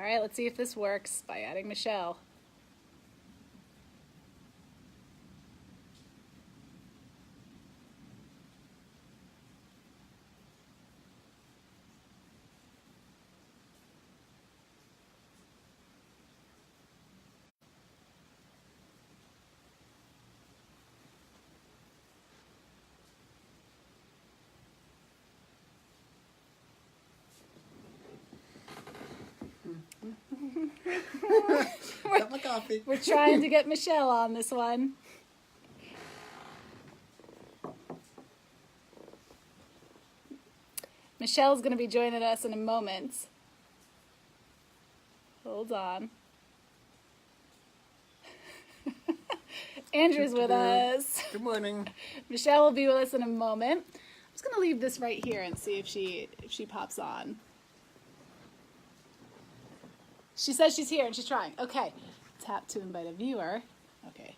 right, let's see if this works by adding Michelle. Got my coffee. We're trying to get Michelle on this one. Michelle's going to be joining us in a moment. Hold on. Andrew's with us. Good morning. Michelle will be with us in a moment. I'm just going to leave this right here and see if she pops on. She says she's here and she's trying. Okay. Tap to invite a viewer. Okay.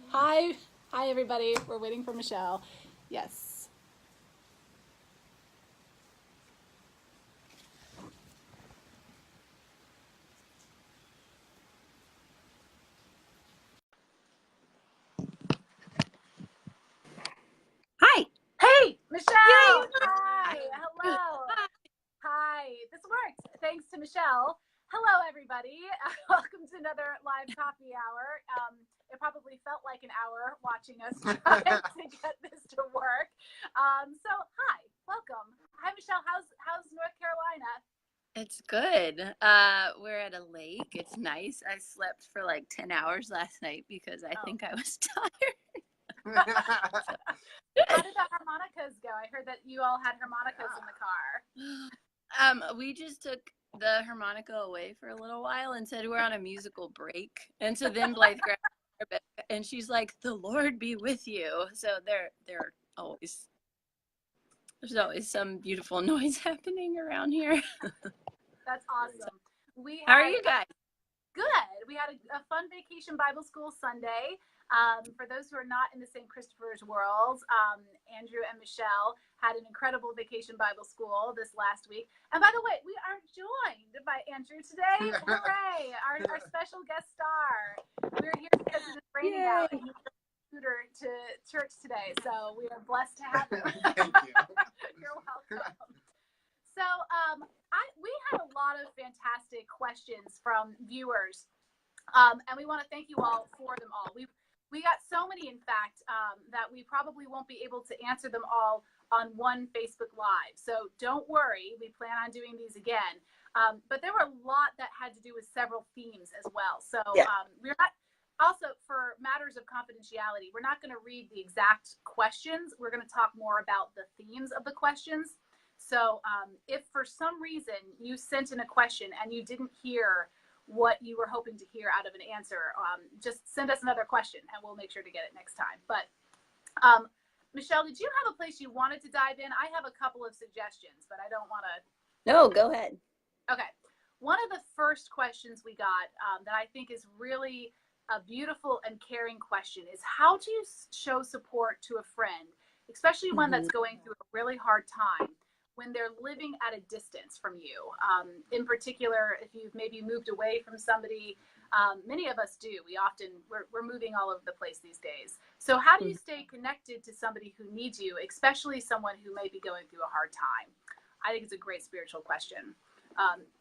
Hi. Hi, everybody. We're waiting for Michelle. Yes. Hi. Hey, Michelle. Yay. Hi. Hello. Hi. This worked. Thanks to Michelle. Hello, everybody. Welcome to another live coffee hour. It probably felt like an hour watching us try to get this to work. So, hi. Welcome. Hi, Michelle. How's North Carolina? It's good. We're at a lake. It's nice. I slept for like 10 hours last night because I think I was tired. How did the harmonicas go? I heard that you all had harmonicas in the car. We just took the harmonica away for a little while and said we're on a musical break. And so then Blythe grabbed her and she's like, "The Lord be with you." So there's always some beautiful noise happening around here. That's awesome. How are you guys? Good. We had a fun vacation Bible school Sunday. For those who are not in the St. Christopher's world, Andrew and Michelle had an incredible vacation Bible school this last week. And by the way, we are joined by Andrew today. Hooray! Our special guest star. We're here because it is raining out and he's a scooter to church today. So we are blessed to have him. Thank you. You're welcome. So we had a lot of fantastic questions from viewers, and we want to thank you all for them all. We got so many, in fact, that we probably won't be able to answer them all on one Facebook Live. So don't worry, we plan on doing these again. But there were a lot that had to do with several themes as well. So we're not, also for matters of confidentiality, we're not going to read the exact questions. We're going to talk more about the themes of the questions. So if for some reason you sent in a question and you didn't hear what you were hoping to hear out of an answer, just send us another question and we'll make sure to get it next time. But Michelle, did you have a place you wanted to dive in? I have a couple of suggestions, but I don't want to. No, go ahead. Okay. One of the first questions we got that I think is really a beautiful and caring question is, how do you show support to a friend, especially one that's going through a really hard time, when they're living at a distance from you? In particular, if you've maybe moved away from somebody, many of us do. We're moving all over the place these days. So how do you stay connected to somebody who needs you, especially someone who may be going through a hard time? I think it's a great spiritual question.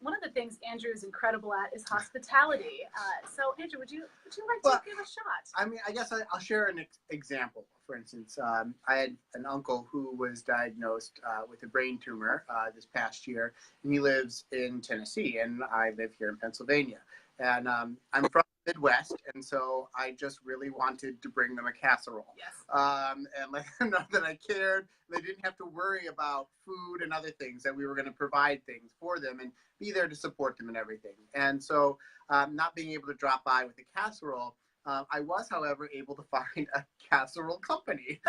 One of the things Andrew is incredible at is hospitality. So Andrew, would you like to give a shot? I mean, I guess I'll share an example. For instance, I had an uncle who was diagnosed with a brain tumor this past year, and he lives in Tennessee, and I live here in Pennsylvania. And I'm from the Midwest, and so I just really wanted to bring them a casserole. Yes. And let them know that I cared. They didn't have to worry about food and other things, that we were going to provide things for them and be there to support them and everything. And so not being able to drop by with a casserole, I was, however, able to find a casserole company.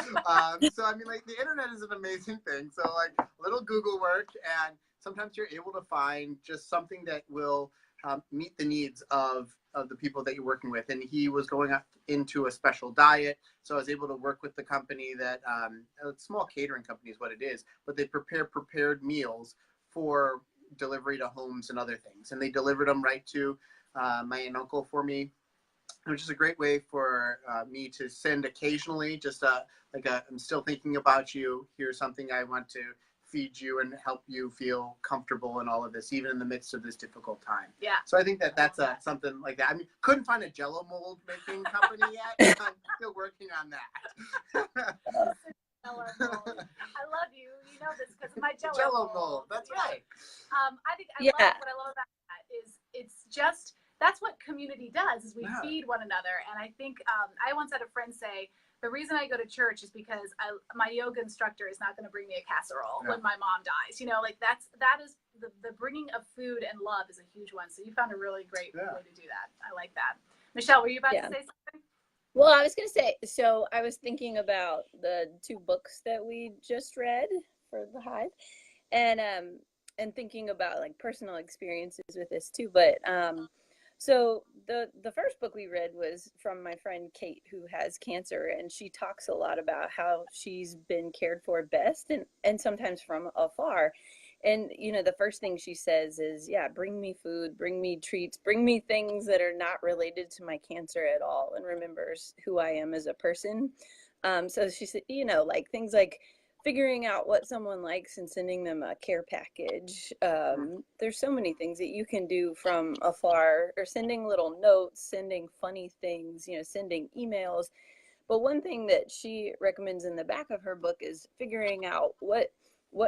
So, I mean, like, the internet is an amazing thing. So, like, a little Google work, and sometimes you're able to find just something that will meet the needs of the people that you're working with. And he was going up into a special diet. So I was able to work with the company that, a small catering company is what it is, but they prepare prepared meals for delivery to homes and other things. And they delivered them right to my aunt and uncle for me, which is a great way for me to send occasionally, just I'm still thinking about you. Here's something I want to feed you and help you feel comfortable in all of this, even in the midst of this difficult time. Yeah. So I think that that's something like that. I mean, couldn't find a Jello mold making company yet. I'm still working on that. Jello mold. I love you. You know this because of my Jello mold. That's right. I think what I love about that is it's just, that's what community does, is we feed one another. And I think I once had a friend say, the reason I go to church is because my yoga instructor is not going to bring me a casserole when my mom dies. You know, like that is the bringing of food and love is a huge one. So you found a really great way to do that. I like that. Michelle, were you about to say something? Well, I was going to say, so I was thinking about the 2 books that we just read for the Hive, and thinking about like personal experiences with this too. But so the first book we read was from my friend Kate, who has cancer, and she talks a lot about how she's been cared for best and sometimes from afar. And, you know, the first thing she says is, bring me food, bring me treats, bring me things that are not related to my cancer at all, and remembers who I am as a person. So she said, you know, like things like figuring out what someone likes and sending them a care package. There's so many things that you can do from afar, or sending little notes, sending funny things, you know, sending emails. But one thing that she recommends in the back of her book is figuring out what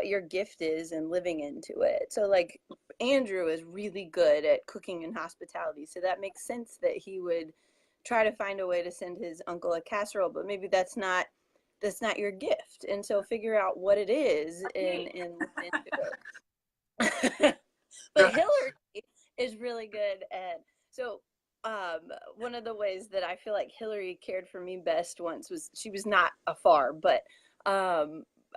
your gift is and living into it. So like Andrew is really good at cooking and hospitality. So that makes sense that he would try to find a way to send his uncle a casserole, but maybe that's not your gift. And so figure out what it is and live into it. But Hillary is really good at, so one of the ways that I feel like Hillary cared for me best once was, she was not afar, but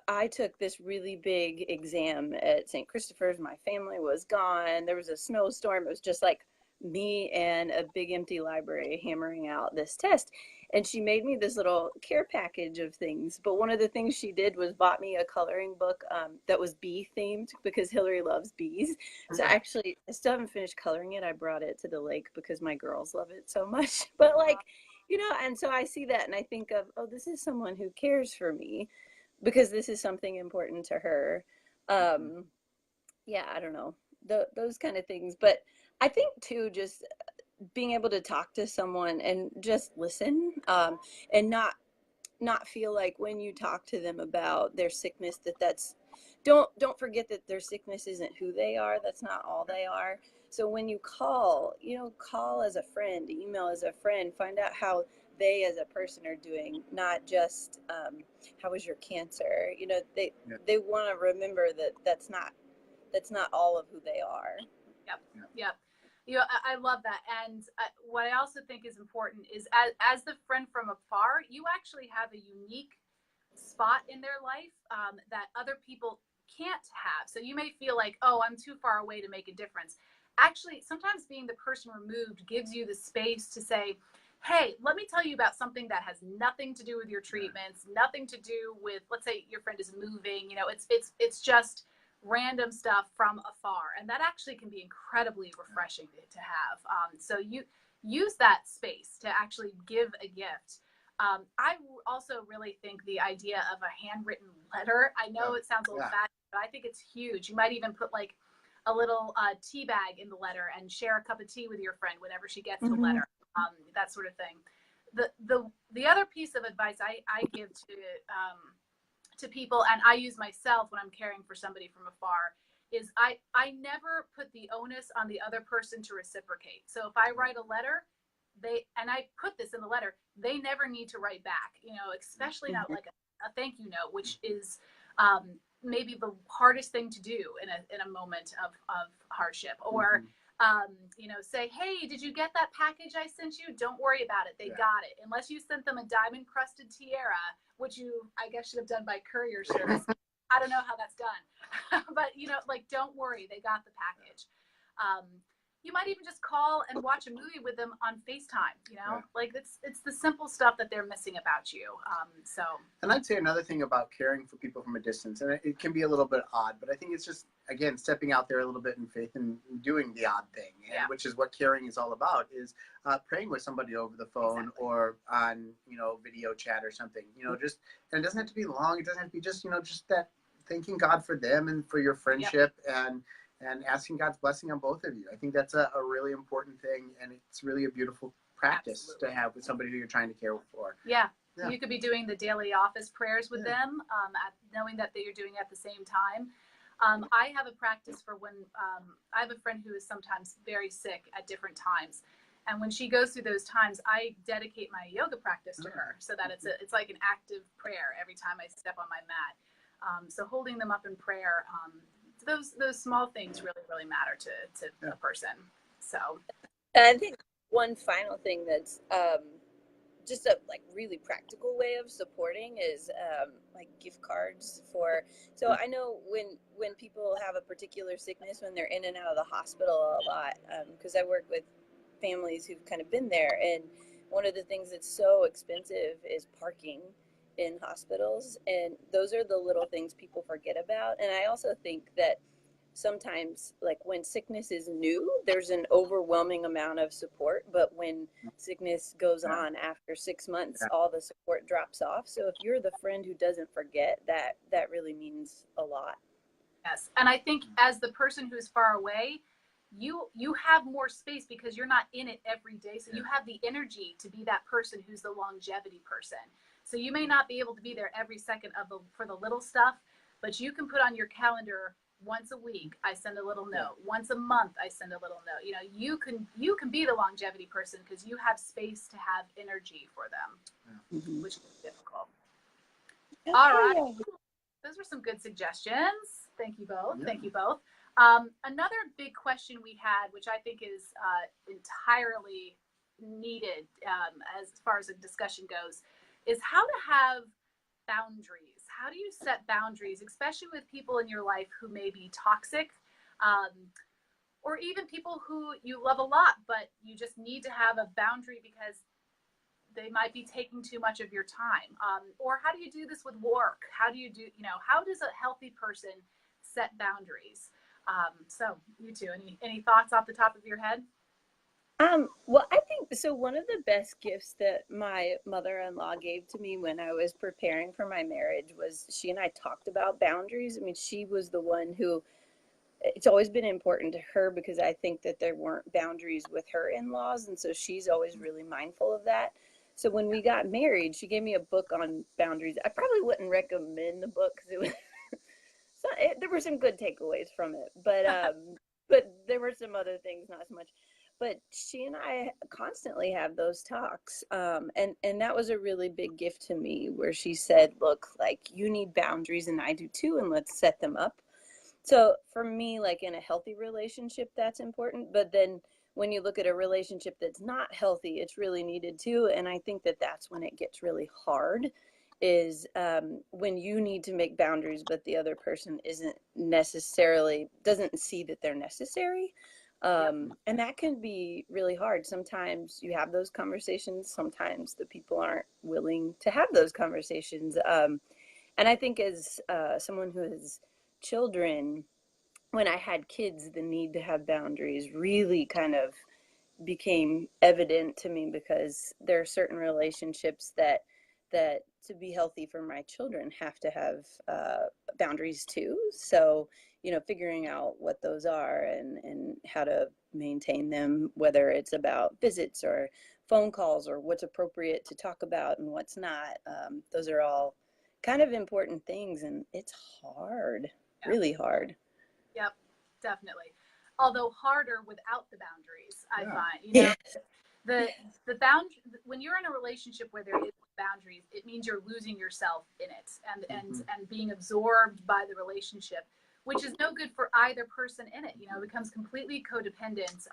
I took this really big exam at St. Christopher's. My family was gone. There was a snowstorm. It was just like me and a big empty library hammering out this test. And she made me this little care package of things. But one of the things she did was bought me a coloring book that was bee themed, because Hillary loves bees. So actually, I still haven't finished coloring it. I brought it to the lake because my girls love it so much. But like, you know, and so I see that and I think of, oh, this is someone who cares for me, because this is something important to her. Yeah, I don't know, those kind of things. But I think too, just being able to talk to someone and just listen, and not feel like when you talk to them about their sickness that's don't forget that their sickness isn't who they are. That's not all they are. So when you call, you know, call as a friend, email as a friend, find out how they as a person are doing, not just how is your cancer. You know, they want to remember that that's not all of who they are. Yep. You know, I love that. And what I also think is important is as the friend from afar, you actually have a unique spot in their life that other people can't have. So you may feel like, oh, I'm too far away to make a difference. Actually, sometimes being the person removed gives you the space to say, hey, let me tell you about something that has nothing to do with your treatments, nothing to do with, let's say your friend is moving, you know, it's just random stuff from afar. And that actually can be incredibly refreshing to have. So you use that space to actually give a gift. I also really think the idea of a handwritten letter, I know it sounds old fashioned, but I think it's huge. You might even put like a little tea bag in the letter and share a cup of tea with your friend whenever she gets the letter, that sort of thing. The other piece of advice I give to people, and I use myself when I'm caring for somebody from afar, is I never put the onus on the other person to reciprocate. So if I write a letter, and I put this in the letter, they never need to write back, you know, especially not like a thank you note, which is maybe the hardest thing to do in a moment of hardship. Or you know, say, hey, did you get that package I sent you? Don't worry about it. They got it. Unless you sent them a diamond crusted tiara, which you, I guess, should have done by courier service. I don't know how that's done. But, you know, like, don't worry. They got the package. you might even just call and watch a movie with them on FaceTime, Yeah. like it's the simple stuff that they're missing about you. So. And I'd say another thing about caring for people from a distance, and it can be a little bit odd, but I think it's just, again, stepping out there a little bit in faith and doing the odd thing, and which is what caring is all about, is praying with somebody over the phone or on, video chat or something, just, and it doesn't have to be long. It doesn't have to be just, just that thanking God for them and for your friendship and asking God's blessing on both of you. I think that's a really important thing, and it's really a beautiful practice to have with somebody who you're trying to care for. Yeah. You could be doing the daily office prayers with them, knowing that you're doing it at the same time. I have a practice for when I have a friend who is sometimes very sick at different times. And when she goes through those times, I dedicate my yoga practice to her so that it's like an active prayer every time I step on my mat. So holding them up in prayer, those small things really, really matter to a person. So, and I think one final thing that's just a really practical way of supporting is like gift cards for. So I know when people have a particular sickness, when they're in and out of the hospital a lot, because I work with families who've kind of been there, and one of the things that's so expensive is parking in hospitals, and those are the little things people forget about. And I also think that sometimes, like when sickness is new, there's an overwhelming amount of support, but when sickness goes on after 6 months, all the support drops off. So if you're the friend who doesn't forget, that really means a lot. Yes, and I think as the person who's far away, you have more space because you're not in it every day, so you have the energy to be that person who's the longevity person. So you may not be able to be there every second for the little stuff, but you can put on your calendar once a week I send a little note. Once a month I send a little note. You can be the longevity person because you have space to have energy for them, which is difficult. Okay. All right, those were some good suggestions. Thank you both. Thank you both. Another big question we had, which I think is entirely needed as far as the discussion goes, is how to have boundaries. How do you set boundaries, especially with people in your life who may be toxic, or even people who you love a lot, but you just need to have a boundary because they might be taking too much of your time? Or how do you do this with work? How does a healthy person set boundaries? So you two, any thoughts off the top of your head? Well, I think so. One of the best gifts that my mother-in-law gave to me when I was preparing for my marriage was she and I talked about boundaries. I mean, she was the one who, it's always been important to her because I think that there weren't boundaries with her in-laws. And so she's always really mindful of that. So when we got married, she gave me a book on boundaries. I probably wouldn't recommend the book because it was, there were some good takeaways from it, but there were some other things, not so much. But she and I constantly have those talks. And that was a really big gift to me where she said, look, like you need boundaries and I do too, and let's set them up. So for me, like in a healthy relationship, that's important. But then when you look at a relationship that's not healthy, it's really needed too. And I think that that's when it gets really hard is when you need to make boundaries, but the other person doesn't see that they're necessary. And that can be really hard. Sometimes you have those conversations. Sometimes the people aren't willing to have those conversations. And I think as someone who has children, when I had kids, the need to have boundaries really kind of became evident to me because there are certain relationships that to be healthy for my children have to have boundaries too. So, figuring out what those are and how to maintain them, whether it's about visits or phone calls or what's appropriate to talk about and what's not. Those are all kind of important things, and it's hard, really hard. Yep, definitely. Although harder without the boundaries, I find, the boundary, when you're in a relationship where there is boundaries, it means you're losing yourself in it and being absorbed by the relationship, which is no good for either person in it. It becomes completely codependent,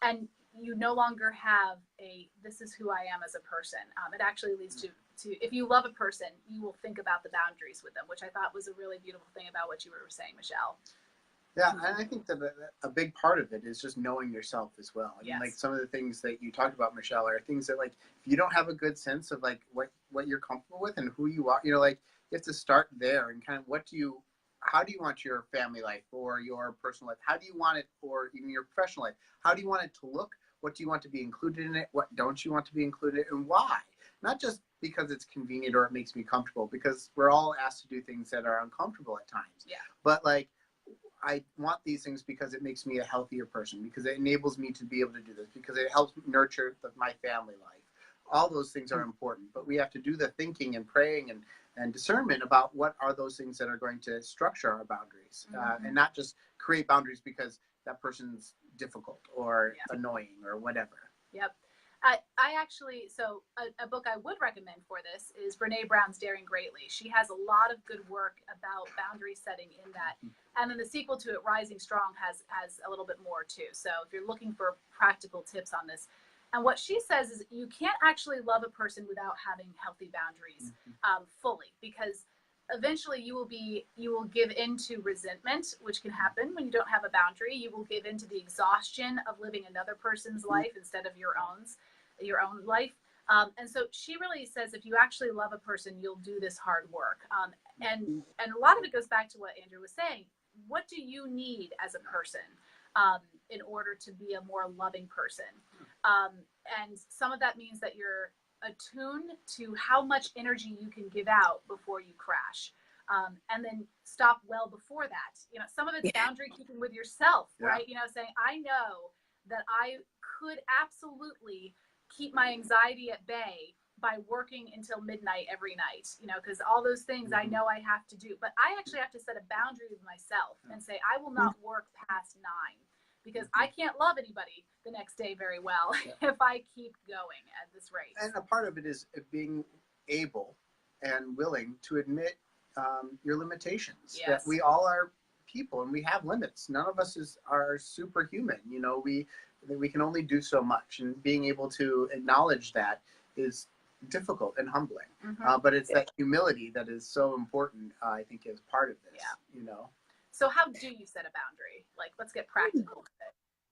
and you no longer have this is who I am as a person. It actually leads to if you love a person, you will think about the boundaries with them, which I thought was a really beautiful thing about what you were saying, Michelle. Yeah, and I think that a big part of it is just knowing yourself as well. I mean, like Yes. some of the things that you talked about, Michelle, are things that like if you don't have a good sense of like what you're comfortable with and who you are, like you have to start there and kind of how do you want your family life or your personal life? How do you want it, or even your professional life? How do you want it to look? What do you want to be included in it? What don't you want to be included, and why? Not just because it's convenient or it makes me comfortable, because we're all asked to do things that are uncomfortable at times. Yeah. But like, I want these things because it makes me a healthier person, because it enables me to be able to do this, because it helps nurture my family life. All those things are important, but we have to do the thinking and praying and discernment about what are those things that are going to structure our boundaries, and not just create boundaries because that person's difficult or annoying or whatever. Yep. I actually, so a book I would recommend for this is Brene Brown's Daring Greatly. She has a lot of good work about boundary setting in that. And then the sequel to it, Rising Strong, has a little bit more too. So if you're looking for practical tips on this, and what she says is you can't actually love a person without having healthy boundaries fully, because eventually you will give into resentment, which can happen when you don't have a boundary. You will give into the exhaustion of living another person's life instead of your own life. And so she really says if you actually love a person, you'll do this hard work. And a lot of it goes back to what Andrew was saying. What do you need as a person in order to be a more loving person? And some of that means that you're attuned to how much energy you can give out before you crash, and then stop well before that. Some of it's boundary keeping with yourself, right? Saying, I know that I could absolutely keep my anxiety at bay by working until midnight every night, because all those things I know I have to do, but I actually have to set a boundary with myself and say, I will not work past 9, because I can't love anybody the next day very well if I keep going at this rate. And a part of it is being able and willing to admit your limitations. Yes. That we all are people and we have limits. None of us are superhuman. We can only do so much, and being able to acknowledge that is difficult and humbling. But it's that humility that is so important, I think, as part of this. So how do you set a boundary? Like, let's get practical with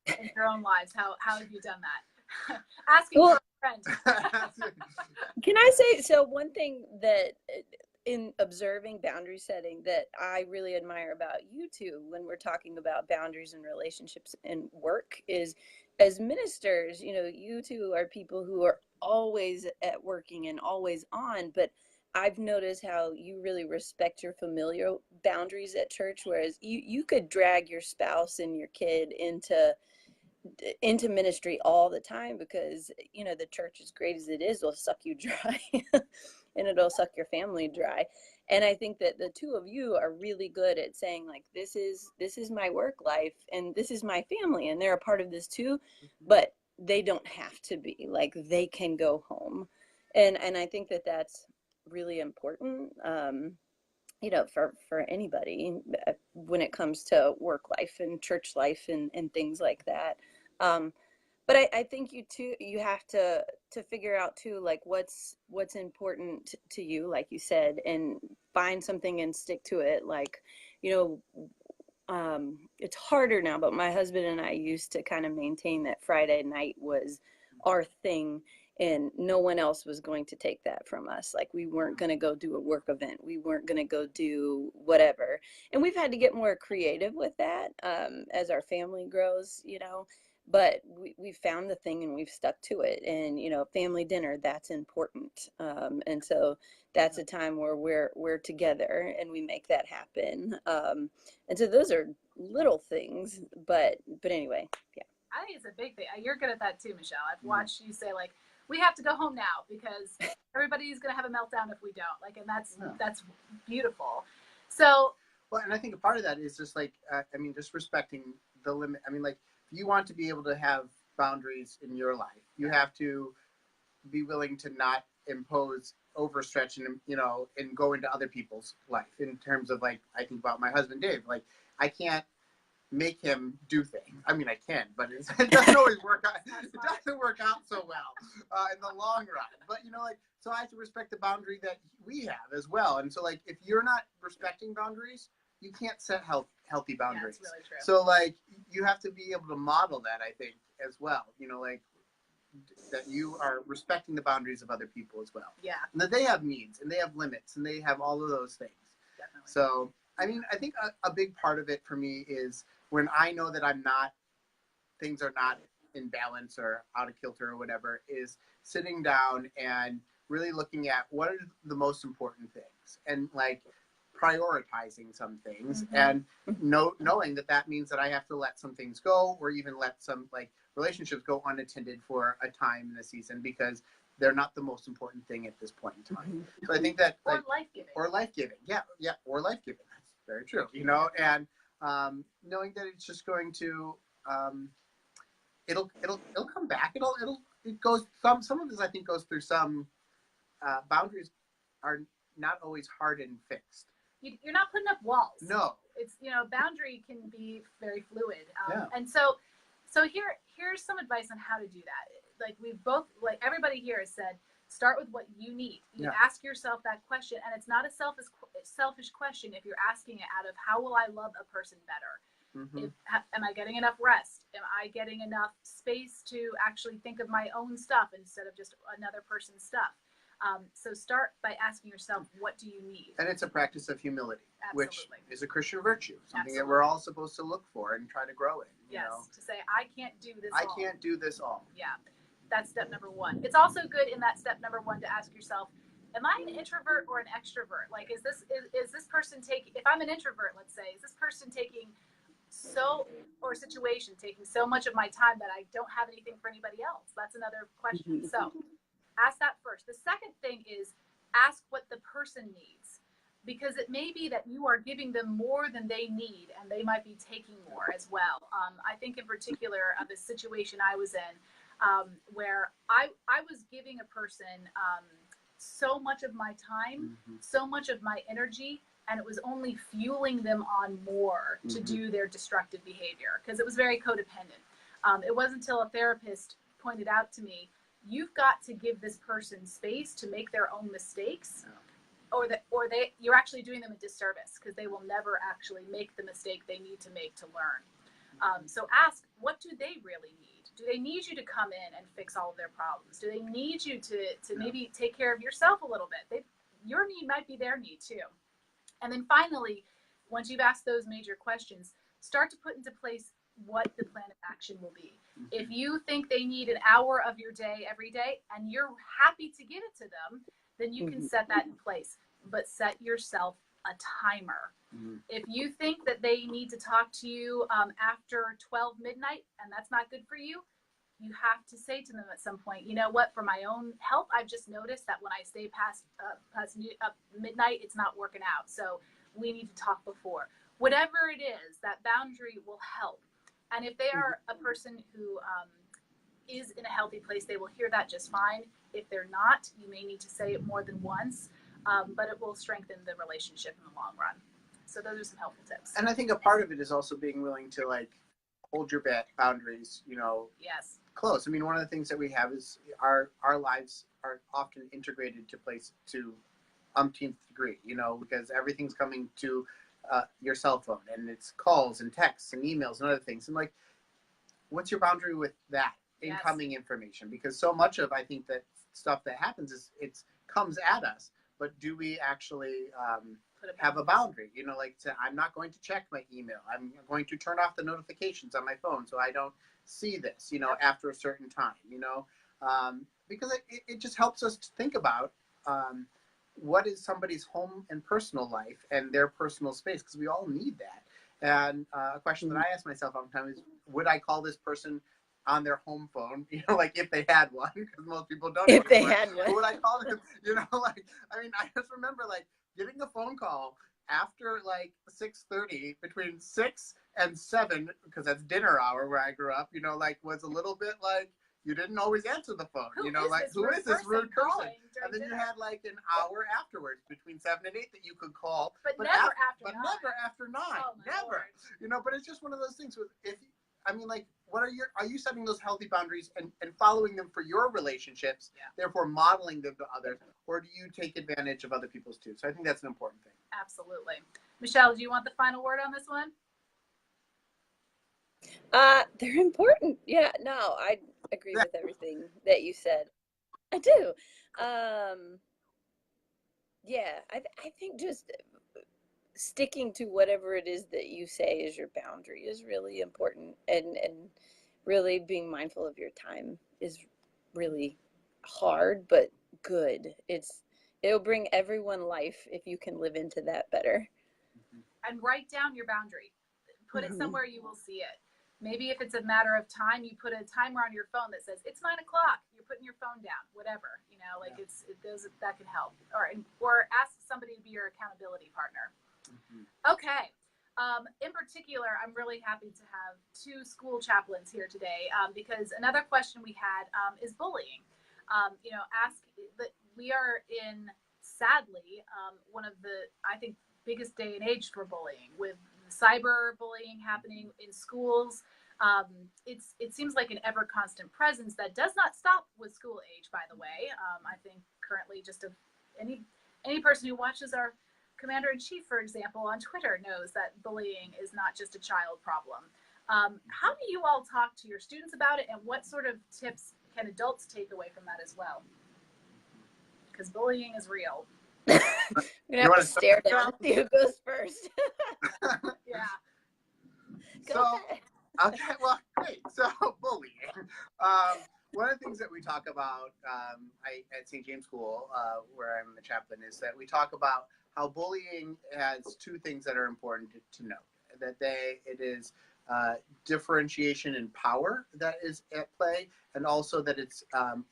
it in your own lives. How have you done that? Asking for a friend. Can I say, so one thing that in observing boundary setting that I really admire about you two when we're talking about boundaries and relationships and work is, as ministers, you two are people who are always at working and always on, but I've noticed how you really respect your familial boundaries at church, whereas you could drag your spouse and your kid into ministry all the time because the church, as great as it is, will suck you dry and it'll suck your family dry. And I think that the two of you are really good at saying, like, this is my work life and this is my family and they're a part of this too, but they don't have to be. Like, they can go home. And I think that that's really important, for anybody when it comes to work life and church life and things like that. But I think you have to figure out too, like, what's important to you, like you said, and find something and stick to it. Like, it's harder now, but my husband and I used to kind of maintain that Friday night was our thing and no one else was going to take that from us. Like, we weren't going to go do a work event. We weren't going to go do whatever. And we've had to get more creative with that as our family grows, but we found the thing and we've stuck to it. And, family dinner, that's important. And so that's a time where we're together and we make that happen. And so those are little things, but anyway, yeah. I think it's a big thing. You're good at that too, Michelle. I've watched you say, like, we have to go home now because everybody's going to have a meltdown if we don't. Like, and that's beautiful. So, well, and I think a part of that is just like, just respecting the limit. I mean, like, if you want to be able to have boundaries in your life, you have to be willing to not impose overstretch and go into other people's life. In terms of, like, I think about my husband, Dave, like, I can't make him do things. I mean, I can, but it doesn't always work out. It doesn't work out so well in the long run. But, so I have to respect the boundary that we have as well. And so, like, if you're not respecting boundaries, you can't set healthy boundaries. Yeah, it's really true. So like you have to be able to model that, I think, as well. You know, like that you are respecting the boundaries of other people as well. Yeah. And that they have needs and they have limits and they have all of those things. Definitely. So, I mean, I think a big part of it for me is when I know that things are not in balance or out of kilter or whatever, is sitting down and really looking at what are the most important things and like prioritizing some things and knowing that means that I have to let some things go or even let some like relationships go unattended for a time in a season because they're not the most important thing at this point in time. So I think that or life-giving. Or life-giving. Yeah, or life-giving. That's very true. You know, and knowing that it's just going to it'll come back. It goes some of this I think goes through some boundaries are not always hard and fixed. You're not putting up walls. No. It's, you know, boundary can be very fluid. Yeah. And so here's some advice on how to do that. Like we've both, like everybody here has said, start with what you need. You ask yourself that question, and it's not a selfish question if you're asking it out of how will I love a person better? Am I getting enough rest? Am I getting enough space to actually think of my own stuff instead of just another person's stuff? So start by asking yourself, what do you need? And it's a practice of humility, Absolutely. Which is a Christian virtue, something Absolutely. that we're all supposed to look for and try to grow in. You Yes, know? to say, I can't do this I all. can't do this all. Yeah, that's step number one. It's also good in that step number one to ask yourself, am I an introvert or an extrovert? Like, is this person taking, if I'm an introvert, let's say, is this person taking situation taking so much of my time that I don't have anything for anybody else? That's another question. So ask that first. The second thing is ask what the person needs, because it may be that you are giving them more than they need and they might be taking more as well. I think in particular of a situation I was in where I was giving a person so much of my time, so much of my energy, and it was only fueling them on more to do their destructive behavior because it was very codependent. It wasn't until a therapist pointed out to me, you've got to give this person space to make their own mistakes, or you're actually doing them a disservice because they will never actually make the mistake they need to make to learn. So ask, what do they really need? Do they need you to come in and fix all of their problems? Do they need you to maybe take care of yourself a little bit? Your need might be their need too. And then finally, once you've asked those major questions, start to put into place what the plan of action will be. If you think they need an hour of your day every day and you're happy to give it to them, then you can set that in place. But set yourself a timer. If you think that they need to talk to you after 12 midnight and that's not good for you, you have to say to them at some point, you know what, for my own health, I've just noticed that when I stay past midnight, it's not working out. So we need to talk before. Whatever it is, that boundary will help. And if they are a person who is in a healthy place, they will hear that just fine. If they're not, you may need to say it more than once, but it will strengthen the relationship in the long run. So those are some helpful tips. And I think a part of it is also being willing to like hold your boundaries, you know, close. I mean, one of the things that we have is our lives are often integrated to umpteenth degree, you know, because everything's coming to your cell phone and it's calls and texts and emails and other things. And like, what's your boundary with that incoming information? Because so much of, I think, that stuff that happens is it comes at us, but do we actually have a boundary? You know, like I'm not going to check my email. I'm going to turn off the notifications on my phone so I don't see this, you know, after a certain time, you know, because it just helps us to think about what is somebody's home and personal life and their personal space, because we all need that. And a question that I ask myself all the time is, would I call this person on their home phone, you know, like if they had one, because most people don't. If they had one. Would I call them, you know, like, I mean, I just remember like getting a phone call after like 6:30, between 6 and 7, because that's dinner hour where I grew up, you know, like was a little bit like, you didn't always answer the phone, you know, like, who is this rude person? And then you had like an hour afterwards between 7 and 8 that you could call. But never never after 9. Oh, never. Lord. You know, but it's just one of those things with, I mean, like, are you setting those healthy boundaries and following them for your relationships, therefore modeling them to others, or do you take advantage of other people's too? So I think that's an important thing. Absolutely. Michelle, do you want the final word on this one? They're important. Yeah, no, I agree with everything that you said. I do. Yeah, I think just sticking to whatever it is that you say is your boundary is really important, and really being mindful of your time is really hard but good. It'll bring everyone life if you can live into that better. And write down your boundary. Put it somewhere you will see it. Maybe if it's a matter of time, you put a timer on your phone that says it's 9 o'clock. You're putting your phone down, whatever, you know, like that can help. Or ask somebody to be your accountability partner. Okay. In particular, I'm really happy to have two school chaplains here today because another question we had is bullying. You know, we are in, sadly, one of the, I think, biggest day and age for bullying, with cyber bullying happening in schools. It seems like an ever constant presence that does not stop with school age, by the way. I think currently any person who watches our Commander-in-Chief, for example, on Twitter knows that bullying is not just a child problem. How do you all talk to your students about it, and what sort of tips can adults take away from that as well? Because bullying is real. We're gonna have to stare down and see who goes first. Yeah. Okay, well, great. So, bullying. One of the things that we talk about at St. James School, where I'm the chaplain, is that we talk about how bullying has two things that are important to note. That it is differentiation in power that is at play, and also that it's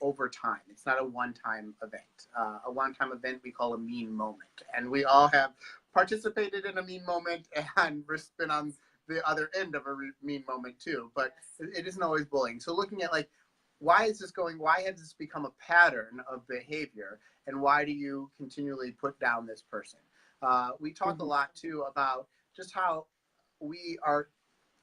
over time. It's not a one-time event. A one-time event we call a mean moment. And we all have participated in a mean moment and been on the other end of a mean moment too, but it isn't always bullying. So looking at like, why has this become a pattern of behavior, and why do you continually put down this person? We talk a lot too about just how we are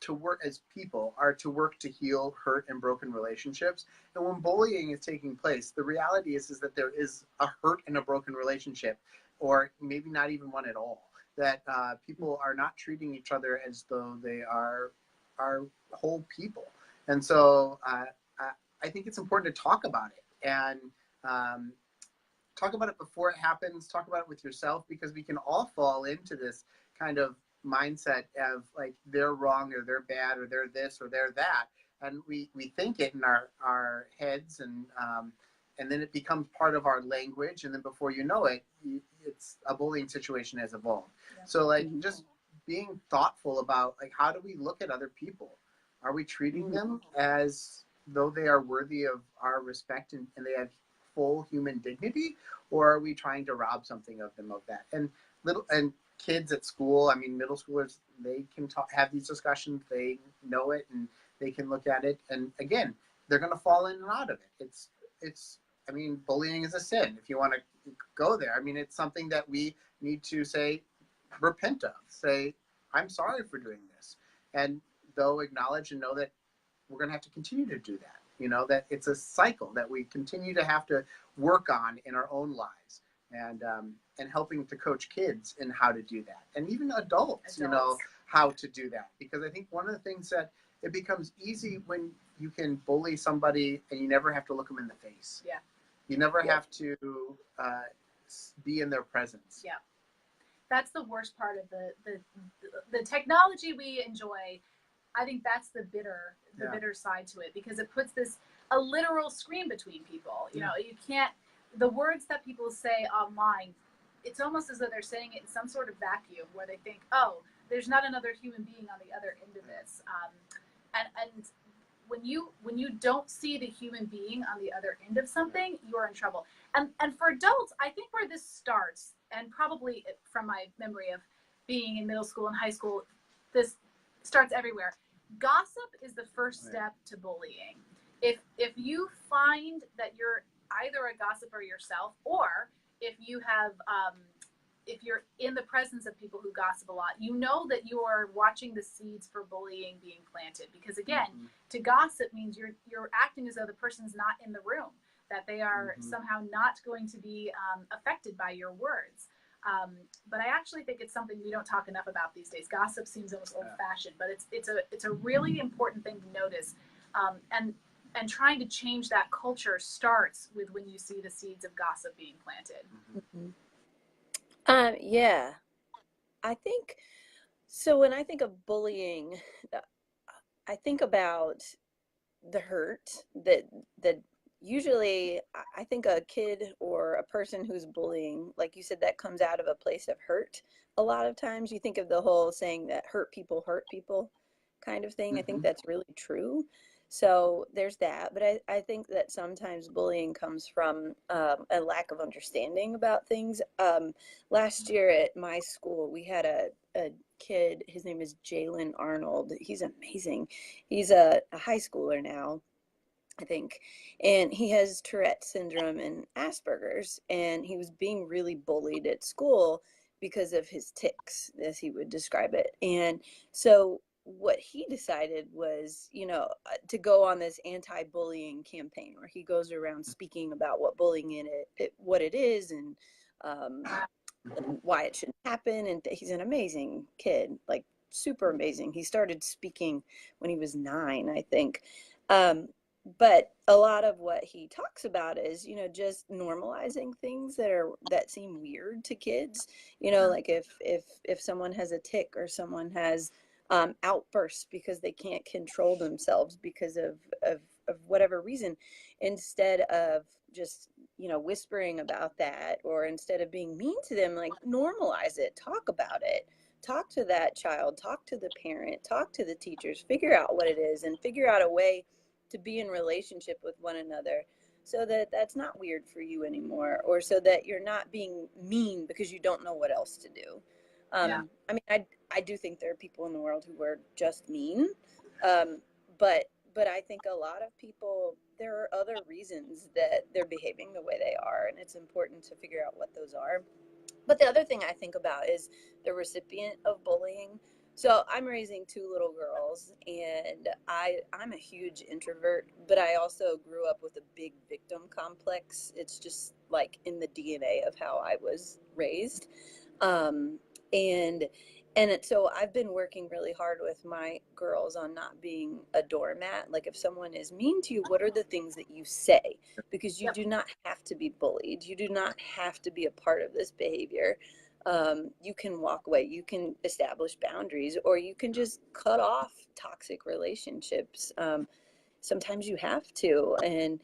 to work as people, are to work to heal hurt and broken relationships. And when bullying is taking place, the reality is that there is a hurt and a broken relationship, or maybe not even one at all. That people are not treating each other as though they are whole people. And so I think it's important to talk about it, and talk about it before it happens, talk about it with yourself, because we can all fall into this kind of mindset of like, they're wrong, or they're bad, or they're this, or they're that. And we think it in our heads, and then it becomes part of our language. And then before you know it, it's a bullying situation has evolved. Yeah. So like just being thoughtful about like, how do we look at other people? Are we treating them as though they are worthy of our respect, and they have full human dignity, or are we trying to rob something of them of that? And kids at school, I mean, middle schoolers, they can have these discussions, they know it, and they can look at it. And again, they're going to fall in and out of it. I mean, bullying is a sin. If you want to go there, I mean, it's something that we need to repent of. Say, I'm sorry for doing this. And though acknowledge and know that we're going to have to continue to do that. You know, that it's a cycle that we continue to have to work on in our own lives, and helping to coach kids in how to do that, and even adults, you know, how to do that. Because I think one of the things that it becomes easy when you can bully somebody and you never have to look them in the face. Yeah. You never have to be in their presence. Yeah. That's the worst part of the technology we enjoy. I think that's the bitter side to it, because it puts a literal screen between people. You know, you can't, the words that people say online, it's almost as though they're saying it in some sort of vacuum, where they think, oh, there's not another human being on the other end of this. And when you don't see the human being on the other end of something, you are in trouble. And for adults, I think where this starts, and probably from my memory of being in middle school and high school, this starts everywhere. Gossip is the first step to bullying. If you find that you're either a gossiper yourself, or if you have if you're in the presence of people who gossip a lot, you know that you are watching the seeds for bullying being planted. Because again, to gossip means you're acting as though the person's not in the room, that they are somehow not going to be affected by your words. But I actually think it's something we don't talk enough about these days. Gossip seems almost old-fashioned, but it's a really important thing to notice. And trying to change that culture starts with when you see the seeds of gossip being planted. Yeah, I think so. When I think of bullying, I think about the hurt that usually I think a kid or a person who's bullying, like you said, that comes out of a place of hurt. A lot of times you think of the whole saying that hurt people kind of thing. I think that's really true. So there's that. But I think that sometimes bullying comes from a lack of understanding about things. Last year at my school, we had a kid, his name is Jalen Arnold. He's amazing. He's a high schooler now, I think, and he has Tourette syndrome and Asperger's, and he was being really bullied at school because of his tics, as he would describe it. And so what he decided was, to go on this anti-bullying campaign where he goes around speaking about what bullying what it is, and why it shouldn't happen. And he's an amazing kid, like super amazing. He started speaking when he was 9, I think. But a lot of what he talks about is, just normalizing things that seem weird to kids. Like if someone has a tic, or someone has outbursts because they can't control themselves because of whatever reason, instead of just whispering about that, or instead of being mean to them, like normalize it, talk about it, talk to that child, talk to the parent, talk to the teachers, figure out what it is, and figure out a way to be in relationship with one another, so that that's not weird for you anymore, or so that you're not being mean because you don't know what else to do. I mean, I do think there are people in the world who are just mean, but I think a lot of people, there are other reasons that they're behaving the way they are, and it's important to figure out what those are. But the other thing I think about is the recipient of bullying. So I'm raising 2 little girls, and I'm a huge introvert, but I also grew up with a big victim complex. It's just like in the DNA of how I was raised. And so I've been working really hard with my girls on not being a doormat. Like if someone is mean to you, what are the things that you say? Because you do not have to be bullied. You do not have to be a part of this behavior. You can walk away, you can establish boundaries, or you can just cut off toxic relationships. Sometimes you have to, and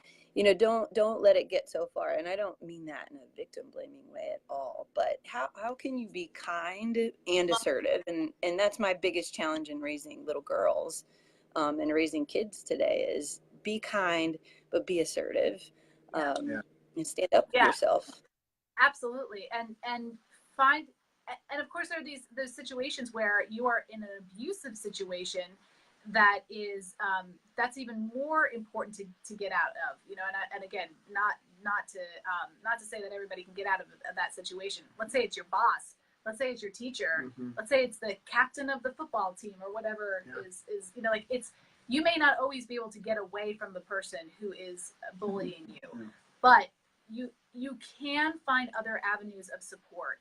don't let it get so far. And I don't mean that in a victim blaming way at all, but how can you be kind and assertive? And that's my biggest challenge in raising little girls, and raising kids today, is be kind, but be assertive, and stand up for yourself. Absolutely. And find, and of course there are those situations where you are in an abusive situation that is that's even more important to get out of, and again, not to say that everybody can get out of that situation. Let's say it's your boss, let's say it's your teacher, let's say it's the captain of the football team, or whatever is like, it's, you may not always be able to get away from the person who is bullying you, but you can find other avenues of support.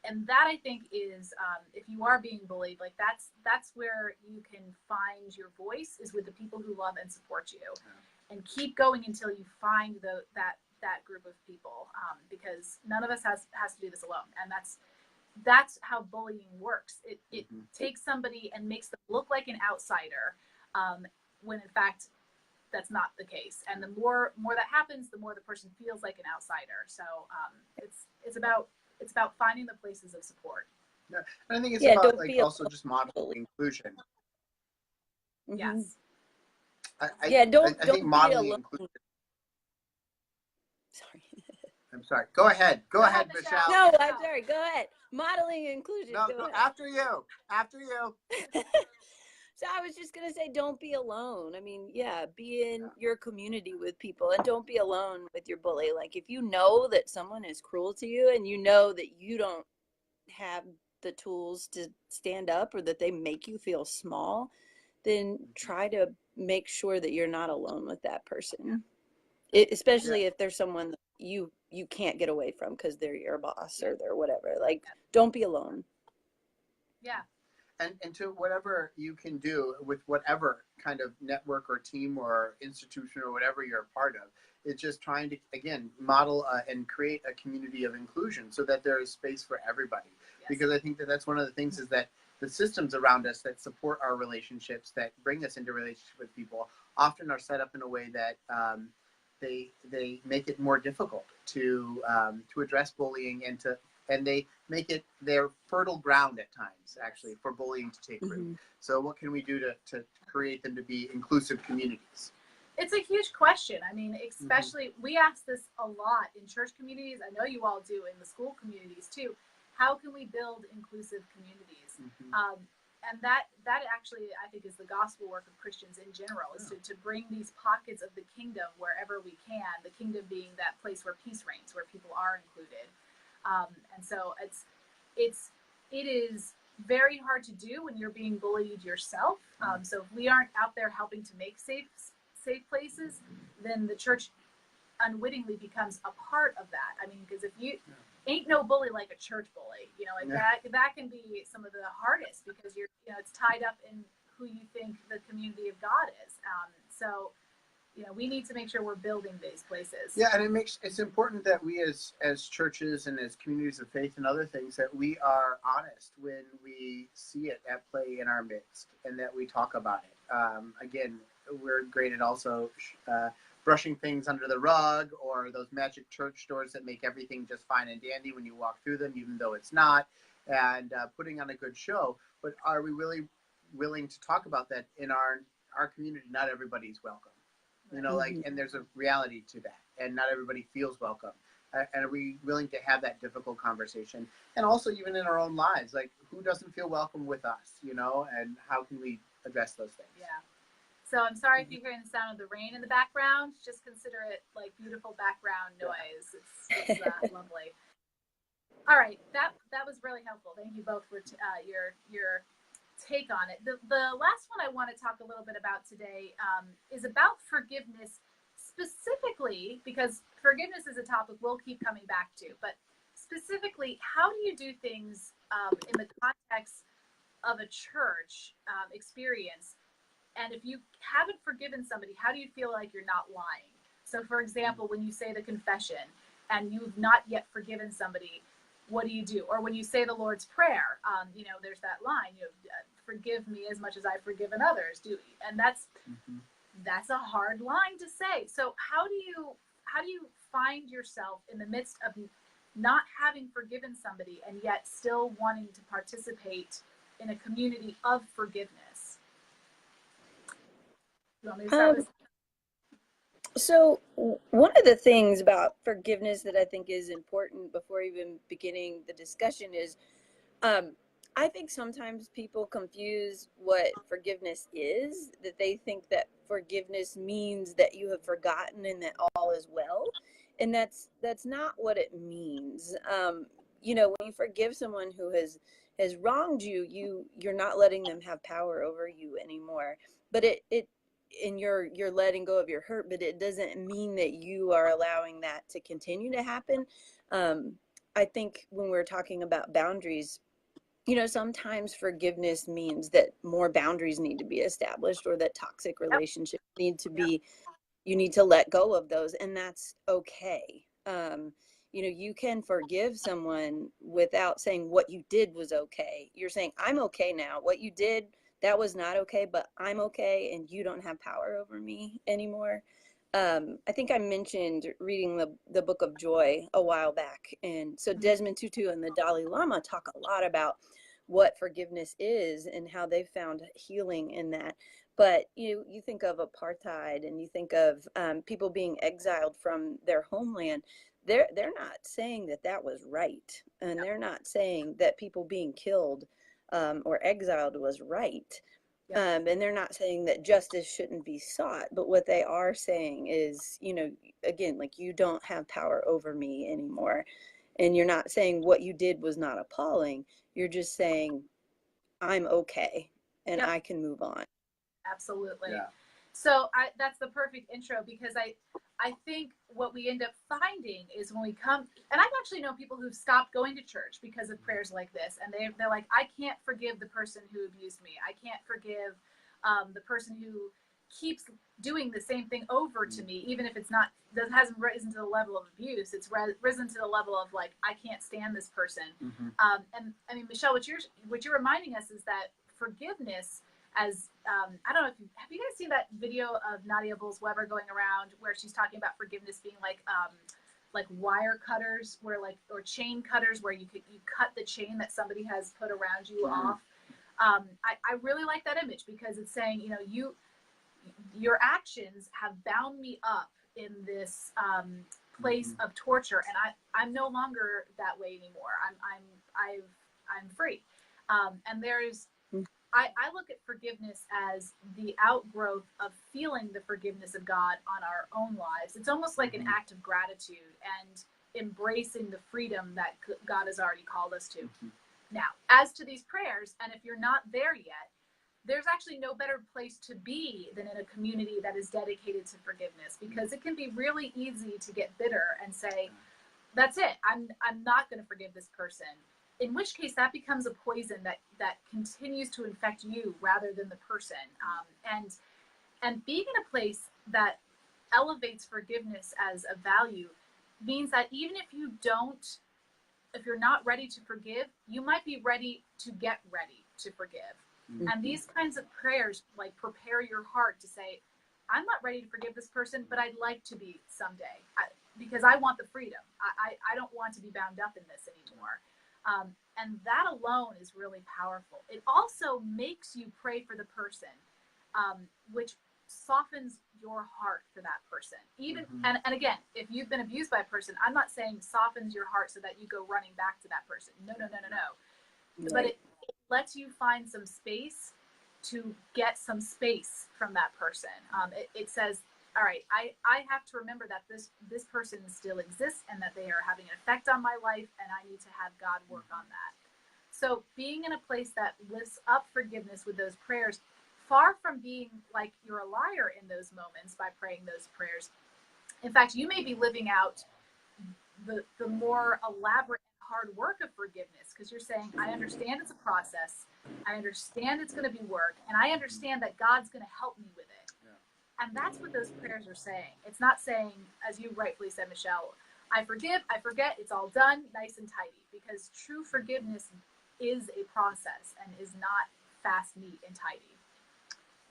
And that, I think, is if you are being bullied, like that's where you can find your voice, is with the people who love and support you, and keep going until you find that group of people, because none of us has to do this alone. And that's how bullying works. It takes somebody and makes them look like an outsider, when in fact that's not the case. And the more that happens, the more the person feels like an outsider. So it's about finding the places of support. Yeah, and I think it's about like also just modeling inclusion. Yes. Don't think modeling inclusion. Sorry. I'm sorry. Go ahead, Michelle. No, I'm sorry. Go ahead. Modeling inclusion. No, after you. So I was just going to say, don't be alone. I mean, be in your community with people, and don't be alone with your bully. Like if you know that someone is cruel to you, and you know that you don't have the tools to stand up, or that they make you feel small, then try to make sure that you're not alone with that person. Especially if there's someone that you you can't get away from because they're your boss or they're whatever. Like, don't be alone. Yeah. And to whatever you can do with whatever kind of network or team or institution or whatever you're a part of, it's just trying to, again, model and create a community of inclusion so that there is space for everybody. Yes. Because I think that that's one of the things is that the systems around us that support our relationships, that bring us into relationship with people, often are set up in a way that they make it more difficult to address bullying and they make it their fertile ground at times, actually, for bullying to take root. Mm-hmm. So what can we do to create them to be inclusive communities? It's a huge question. I mean, especially, we ask this a lot in church communities. I know you all do in the school communities too. How can we build inclusive communities? And that actually, I think, is the gospel work of Christians in general, is to bring these pockets of the kingdom wherever we can, the kingdom being that place where peace reigns, where people are included. And so it is very hard to do when you're being bullied yourself. So if we aren't out there helping to make safe places, then the church unwittingly becomes a part of that. I mean, because if you ain't no bully like a church bully, that can be some of the hardest, because it's tied up in who you think the community of God is. So we need to make sure we're building these places. Yeah, and it's important that we as churches and as communities of faith and other things, that we are honest when we see it at play in our midst, and that we talk about it. Again, we're great at also brushing things under the rug, or those magic church doors that make everything just fine and dandy when you walk through them, even though it's not, and putting on a good show. But are we really willing to talk about that in our community? Not everybody's welcome. And there's a reality to that, and not everybody feels welcome. And are we willing to have that difficult conversation? And also, even in our own lives, like, who doesn't feel welcome with us, and how can we address those things? Yeah. So I'm sorry if you're hearing the sound of the rain in the background. Just consider it like beautiful background noise. It's lovely. All right, that was really helpful. Thank you both for your take on it. The last one I want to talk a little bit about today is about forgiveness, specifically because forgiveness is a topic we'll keep coming back to, but specifically, how do you do things in the context of a church experience? And if you haven't forgiven somebody, how do you feel like you're not lying? So, for example, when you say the confession and you've not yet forgiven somebody, what do you do? Or when you say the Lord's Prayer, there's that line, forgive me as much as I've forgiven others. And that's a hard line to say. So how do you find yourself in the midst of not having forgiven somebody and yet still wanting to participate in a community of forgiveness? You want me to start with? So one of the things about forgiveness that I think is important before even beginning the discussion is, I think sometimes people confuse what forgiveness is, that they think that forgiveness means that you have forgotten and that all is well. And that's not what it means. When you forgive someone who has wronged you're not letting them have power over you anymore. But and you're letting go of your hurt, but it doesn't mean that you are allowing that to continue to happen. I think when we're talking about boundaries, sometimes forgiveness means that more boundaries need to be established, or that toxic relationships need to be, you need to let go of those, and that's okay. You can forgive someone without saying what you did was okay. You're saying, I'm okay now. What you did, that was not okay, but I'm okay, and you don't have power over me anymore. I think I mentioned reading the Book of Joy a while back. And so Desmond Tutu and the Dalai Lama talk a lot about what forgiveness is and how they've found healing in that. But you think of apartheid, and you think of people being exiled from their homeland. They're not saying that was right. And they're not saying that people being killed or exiled was right. And they're not saying that justice shouldn't be sought, but what they are saying is, again, like, you don't have power over me anymore. And you're not saying what you did was not appalling. You're just saying, I'm okay, and I can move on. Absolutely. Yeah. So that's the perfect intro, because I think what we end up finding is when we come, and I've actually known people who've stopped going to church because of prayers like this, and they're like, I can't forgive the person who abused me. I can't forgive the person who keeps doing the same thing over to me, even if it's not, that hasn't risen to the level of abuse. It's risen to the level of like, I can't stand this person. And I mean, Michelle, what you're reminding us is that forgiveness, as I don't know if have you guys seen that video of Nadia Bolz-Weber going around where she's talking about forgiveness being like wire cutters, where like, or chain cutters, where you cut the chain that somebody has put around you off. I really like that image because it's saying, you know, your actions have bound me up in this place of torture, and I'm no longer that way anymore. I'm free. And there's, I look at forgiveness as the outgrowth of feeling the forgiveness of God on our own lives. It's almost like an act of gratitude and embracing the freedom that God has already called us to. Now, as to these prayers, and if you're not there yet, there's actually no better place to be than in a community that is dedicated to forgiveness, because it can be really easy to get bitter and say, that's it, I'm not going to forgive this person. In which case that becomes a poison that continues to infect you rather than the person. And being in a place that elevates forgiveness as a value means that even if you're not ready to forgive, you might be ready to get ready to forgive. And these kinds of prayers like prepare your heart to say, I'm not ready to forgive this person, but I'd like to be someday, because I want the freedom. I don't want to be bound up in this anymore. And that alone is really powerful. It also makes you pray for the person, which softens your heart for that person. Even and again, if you've been abused by a person, I'm not saying softens your heart so that you go running back to that person. No. Right. But it lets you find some space to get some space from that person. It says, all right, I have to remember that this person still exists and that they are having an effect on my life, and I need to have God work on that. So being in a place that lifts up forgiveness with those prayers, far from being like you're a liar in those moments by praying those prayers. In fact, you may be living out the more elaborate, hard work of forgiveness, because you're saying, I understand it's a process, I understand it's going to be work, and I understand that God's going to help me with it. And that's what those prayers are saying. It's not saying, as you rightfully said, Michelle, I forgive, I forget, it's all done, nice and tidy. Because true forgiveness is a process and is not fast, neat, and tidy.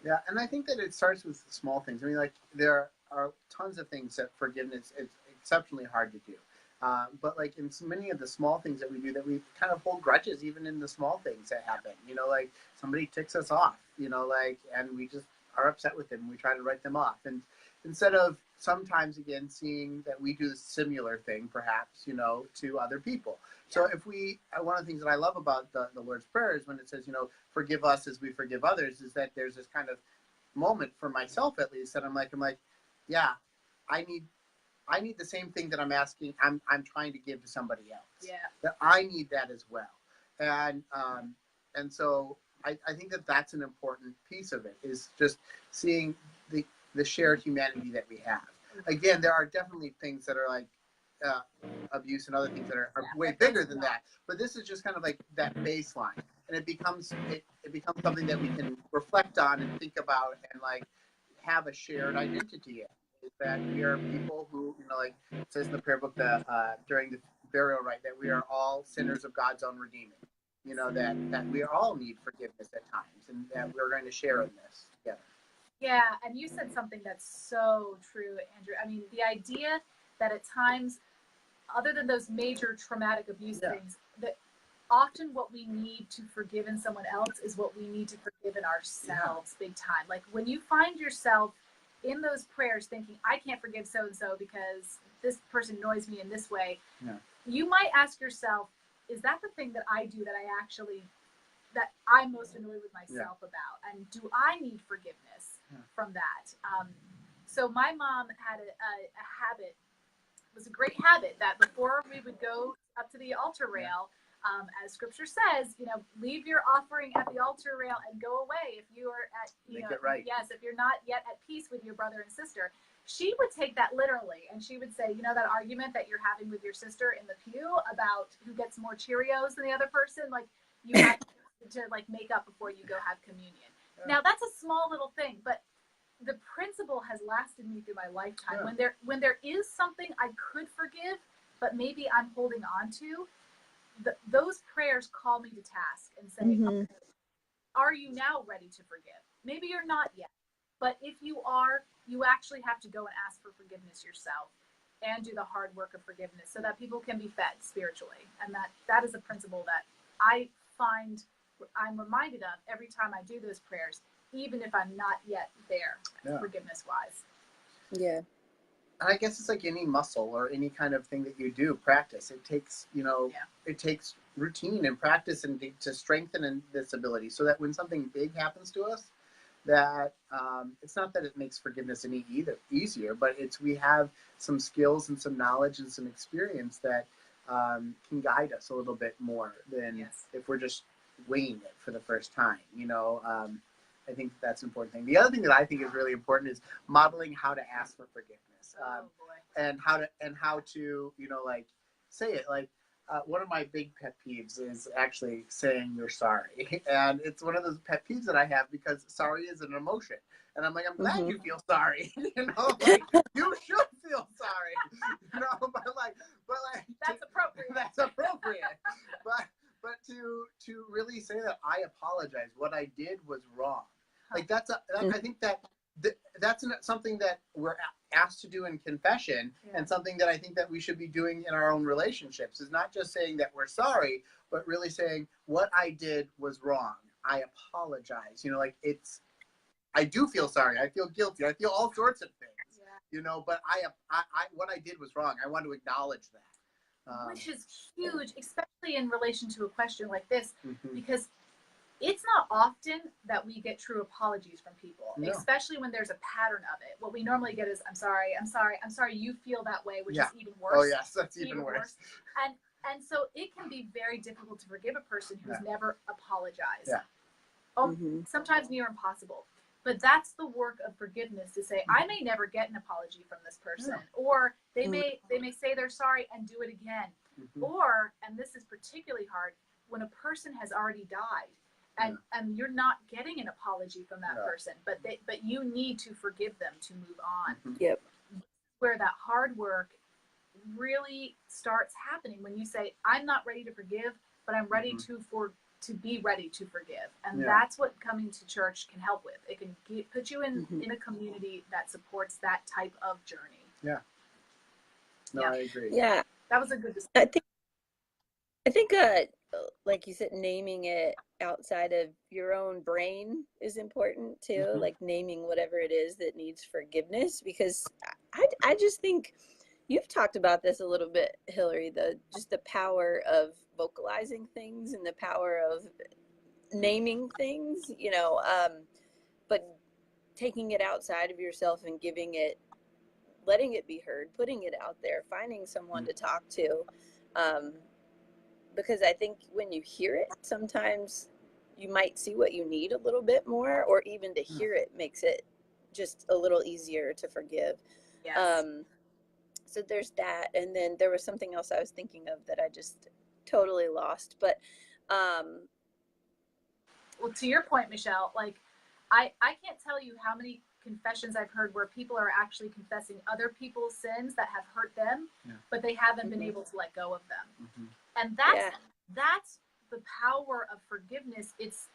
Yeah, and I think that it starts with small things. I mean, like, there are tons of things that forgiveness is exceptionally hard to do. But like in so many of the small things that we do, that we kind of hold grudges even in the small things that happen. You know, like somebody ticks us off, you know, like, and we just are upset with them and we try to write them off. And instead of sometimes, again, seeing that we do a similar thing, perhaps, you know, to other people. So if we, one of the things that I love about the Lord's Prayer is when it says, you know, forgive us as we forgive others, is that there's this kind of moment for myself, at least, that I'm like, yeah, I need the same thing that I'm asking, I'm trying to give to somebody else. Yeah. That I need that as well. And so I think that that's an important piece of it, is just seeing the shared humanity that we have. Again, there are definitely things that are like abuse and other things that are way bigger than that. But this is just kind of like that baseline. And it becomes something that we can reflect on and think about and like have a shared identity in. Is that we are people who, you know, like it says in the prayer book that during the burial rite, that we are all sinners of God's own redeeming. You know, that we all need forgiveness at times, and that we're going to share in this together. Yeah, and you said something that's so true, Andrew. I mean, the idea that at times, other than those major traumatic abuse things, that often what we need to forgive in someone else is what we need to forgive in ourselves, big time. Like when you find yourself in those prayers thinking, I can't forgive so-and-so because this person annoys me in this way, you might ask yourself, is that the thing that I do that I'm most annoyed with myself about? And do I need forgiveness from that? So my mom had a habit, it was a great habit, that before we would go up to the altar rail, as scripture says, you know, leave your offering at the altar rail and go away if you are at, you know, if you're not yet at peace with your brother and sister. she would take that literally, and she would say, you know, that argument that you're having with your sister in the pew about who gets more Cheerios than the other person, like you have to like make up before you go have communion. Now that's a small little thing, but the principle has lasted me through my lifetime. When there is something I could forgive, but maybe I'm holding on to, those prayers call me to task and say, okay, are you now ready to forgive? Maybe you're not yet, but if you are, you actually have to go and ask for forgiveness yourself and do the hard work of forgiveness so that people can be fed spiritually. And that is a principle that I find I'm reminded of every time I do those prayers, even if I'm not yet there, forgiveness wise. Yeah. And I guess it's like any muscle or any kind of thing that you do, practice. It takes, you know, it takes routine and practice and to strengthen this ability so that when something big happens to us, that it's not that it makes forgiveness any easier, but we have some skills and some knowledge and some experience that can guide us a little bit more than if we're just winging it for the first time, you know. I think that's an important thing. The other thing that I think is really important is modeling how to ask for forgiveness. And how to, you know, like say it. Like one of my big pet peeves is actually saying you're sorry. And it's one of those pet peeves that I have because sorry is an emotion. And I'm like, I'm glad you feel sorry. You know, like you should feel sorry. You know, but like that's appropriate. That's appropriate. But to really say that I apologize, what I did was wrong. Like I think that's something that we're asked to do in confession, and something that I think that we should be doing in our own relationships is not just saying that we're sorry, but really saying what I did was wrong. I apologize. You know, like I do feel sorry. I feel guilty. I feel all sorts of things. You know, but I what I did was wrong. I want to acknowledge that. Which is huge, especially in relation to a question like this, because it's not often that we get true apologies from people, especially when there's a pattern of it. What we normally get is, I'm sorry you feel that way, which is even worse. Oh, yes, that's even worse. And so it can be very difficult to forgive a person who's never apologized. Sometimes near impossible. But that's the work of forgiveness, to say, I may never get an apology from this person, or they may say they're sorry and do it again. Or, and this is particularly hard, when a person has already died and you're not getting an apology from that person, but you need to forgive them to move on. Where that hard work really starts happening, when you say, I'm not ready to forgive, but I'm ready to be ready to forgive. And that's what coming to church can help with. It can put you in a community that supports that type of journey. I agree. That was a good discussion. I think like you said, naming it outside of your own brain is important too, like naming whatever it is that needs forgiveness, because I just think you've talked about this a little bit, Hillary, just the power of vocalizing things and the power of naming things, you know, but taking it outside of yourself and letting it be heard, putting it out there, finding someone to talk to. Because I think when you hear it, sometimes you might see what you need a little bit more, or even to hear it makes it just a little easier to forgive. So there's that. And then there was something else I was thinking of that I just totally lost. But well, to your point, Michelle, like I can't tell you how many confessions I've heard where people are actually confessing other people's sins that have hurt them, but they haven't been able to let go of them. And that's the power of forgiveness. It's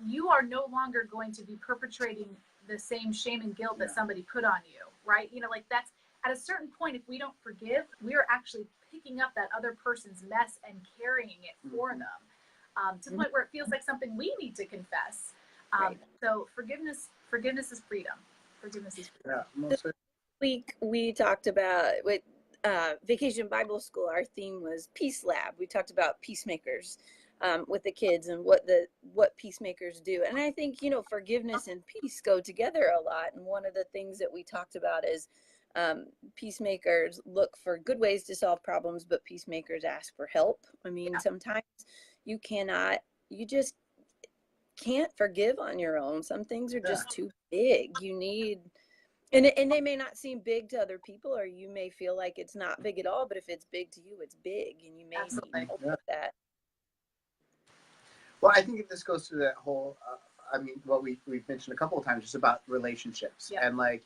you are no longer going to be perpetrating the same shame and guilt that somebody put on you, right? You know, like that's at a certain point, if we don't forgive, we are actually picking up that other person's mess and carrying it for them, to the point where it feels like something we need to confess. So forgiveness is freedom. Forgiveness is freedom. This week we talked about with Vacation Bible School. Our theme was Peace Lab. We talked about peacemakers with the kids and what peacemakers do. And I think, you know, forgiveness and peace go together a lot. And one of the things that we talked about is peacemakers look for good ways to solve problems, but peacemakers ask for help. I mean, sometimes you just can't forgive on your own. Some things are just too big. You need And they may not seem big to other people, or you may feel like it's not big at all, but if it's big to you, it's big, and you may Absolutely. need help with that. Well, I think this goes to that whole, what we've mentioned a couple of times, just about relationships. Yeah. And like,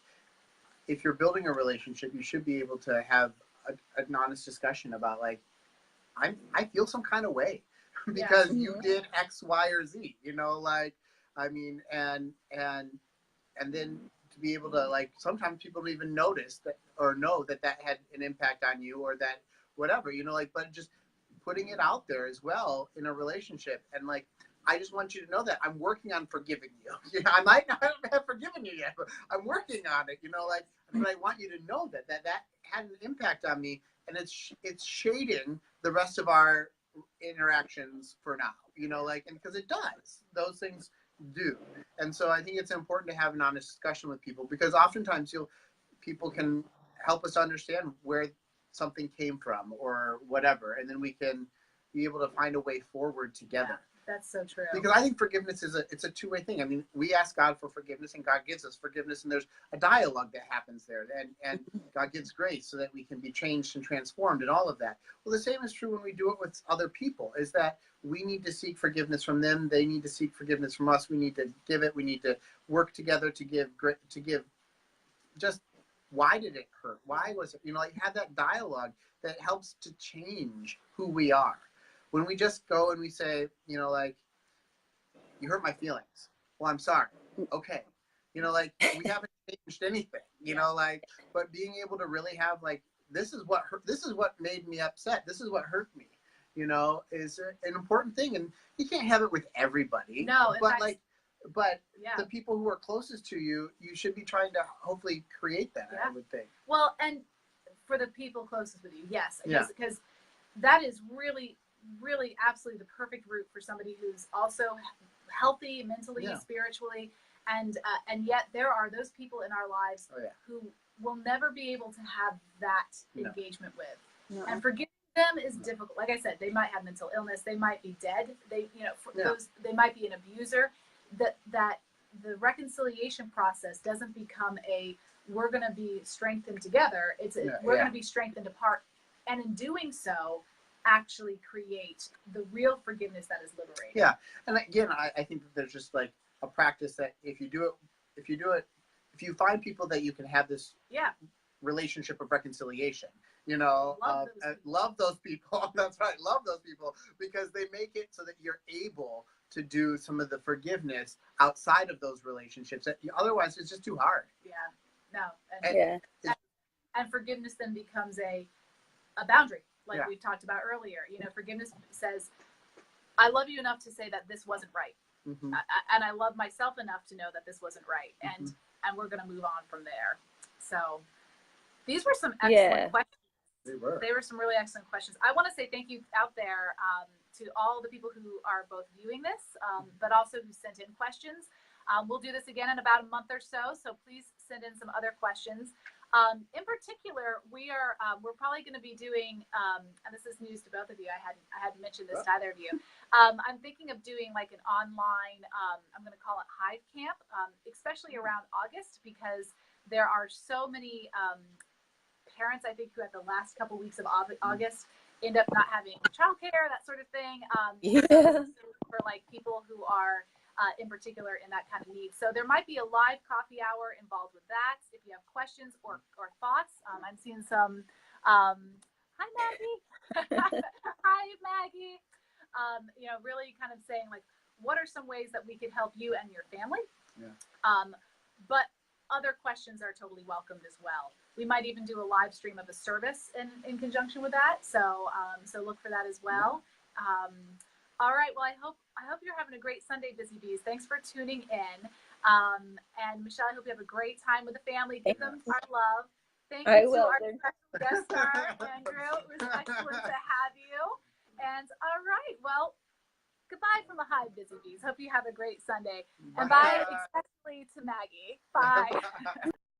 if you're building a relationship, you should be able to have an honest discussion about like, I feel some kind of way because Yeah. you did X, Y, or Z, like, and then to be able to like, sometimes people don't even notice that or know that had an impact on you or that whatever, like, but just putting it out there as well in a relationship. And like, I just want you to know that I'm working on forgiving you. I might not have forgiven you yet, but I'm working on it, like, but I want you to know that had an impact on me, and it's shading the rest of our interactions for now, like, and because it does, those things do. And so I think it's important to have an honest discussion with people, because oftentimes people can help us understand where something came from or whatever, and then we can be able to find a way forward together. Yeah, that's so true. Because I think forgiveness it's a two-way thing. I mean, we ask God for forgiveness, and God gives us forgiveness, and there's a dialogue that happens there, and God gives grace so that we can be changed and transformed and all of that. Well, the same is true when we do it with other people, is that we need to seek forgiveness from them. They need to seek forgiveness from us. We need to give it. We need to work together to give just, why did it hurt? Why was it, like, have that dialogue that helps to change who we are. When we just go and we say, like, you hurt my feelings. Well, I'm sorry. Okay. Like, we haven't changed anything, like, but being able to really have like, this is what made me upset. This is what hurt me, is an important thing. And you can't have it with everybody. No, but the people who are closest to you, you should be trying to hopefully create that, I would think. Well, and for the people closest with you, yes. Yeah. Because that is really, really absolutely the perfect route for somebody who's also healthy mentally, spiritually, and yet there are those people in our lives who will never be able to have that engagement with. No. And forgiving them is difficult. Like I said, they might have mental illness, they might be dead, they they might be an abuser. That the reconciliation process doesn't become we're going to be strengthened together. We're going to be strengthened apart, and in doing so, actually create the real forgiveness that is liberating. Yeah, and again, I think that there's just like a practice that if you find people that you can have this relationship of reconciliation, love those people. That's right, love those people, because they make it so that you're able to do some of the forgiveness outside of those relationships. Otherwise, it's just too hard. Yeah, no, and forgiveness then becomes a boundary, like we talked about earlier. Forgiveness says, I love you enough to say that this wasn't right, and I love myself enough to know that this wasn't right, and we're going to move on from there. So these were some excellent questions. They were some really excellent questions. I want to say thank you out there to all the people who are both viewing this, but also who sent in questions. We'll do this again in about a month or so please send in some other questions. In particular, we're probably going to be doing, and this is news to both of you. I hadn't mentioned this to either of you. I'm thinking of doing like an online, I'm going to call it Hive Camp, especially around August, because there are so many parents, I think, who at the last couple weeks of August end up not having childcare, that sort of thing. For like people who are in particular in that kind of need. So there might be a live coffee hour involved with that. If you have questions or thoughts, I'm seeing some, hi Maggie. Hi Maggie. Really kind of saying like, what are some ways that we could help you and your family? Yeah. But other questions are totally welcomed as well. We might even do a live stream of a service in conjunction with that. So look for that as well. All right. Well, I hope you're having a great Sunday, Busy Bees. Thanks for tuning in. And Michelle, I hope you have a great time with the family. Give them our love. Thank you to our special guest star, Andrew. It was excellent to have you. And all right. Well, goodbye from the Hive, Busy Bees. Hope you have a great Sunday. And bye, especially to Maggie. Bye.